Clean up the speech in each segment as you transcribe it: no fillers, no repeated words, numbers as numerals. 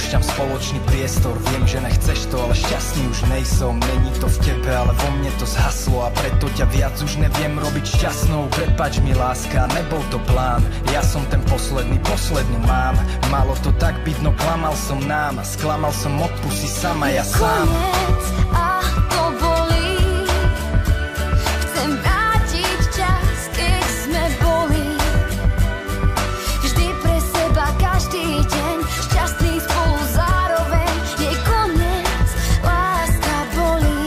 Púšťam spoločný priestor, viem, že nechceš to, ale šťastný už nejsom. Není to v tebe, ale vo mne to zhaslo a preto ťa viac už neviem robiť šťastnou. Prepáč mi láska, nebol to plán, ja som ten posledný, poslednú mám. Malo to tak byť, no klamal som nám, sklamal som od pusy sama ja sám. Koniec a to bolí. Chcem vrátiť čas, keď sme boli vždy pre seba každý deň, šťastný spolu zároveň. Je koniec, láska bolí.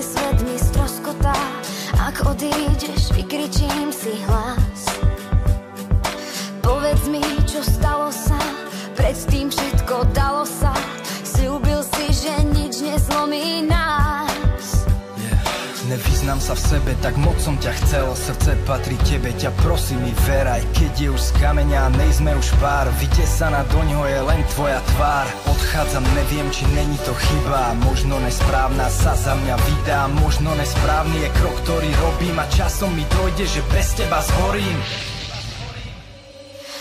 Svet mi stroskotá, ak odídeš, vykričím si hlas. Povedz mi, čo stalo sa, predtým všetko dalo sa. Sľúbil si, že nič nezlomí nás. Nevyznám sa v sebe, tak moc som ťa chcel. Srdce patrí tebe, ťa prosím mi ver. Aj keď je už z kameňa, nejsme už pár. Vytesaná doňho je len tvoja tvár. Odchádzam, neviem, či není to chyba. Možno nesprávna sa za mňa vydá. Možno nesprávny je krok, ktorý robím. A časom mi dojde, že bez teba zhorím.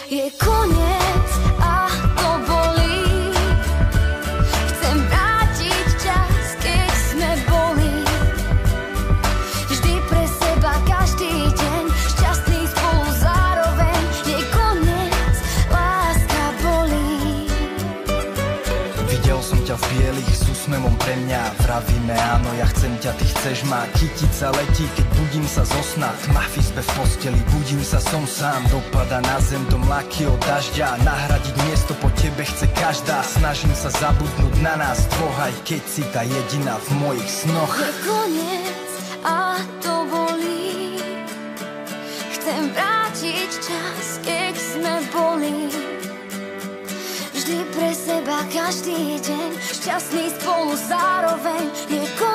Je koniec a to bolí. Chcem vrátiť čas, keď sme boli vždy pre seba každý deň, šťastný spolu zároveň. Je koniec, láska bolí. Videl som ťa v bielých s úsmevom pre mňa. Vravíme áno, ja chcem ťa, ty chceš ma. Kytica letí, keď budím sa zo sna. Tma v izbe v posteli, budím sa, som sám. Dopada na zem do mlaky od dažďa. Nahradiť miesto po tebe chce každá. Snažím sa zabudnúť na nás dvoch, aj keď si tá jediná v mojich snoch. Je koniec a to bolí. Chcem vrátiť čas, keď sme boli vždy pre seba každý deň, šťastný spolu zároveň. Je koniec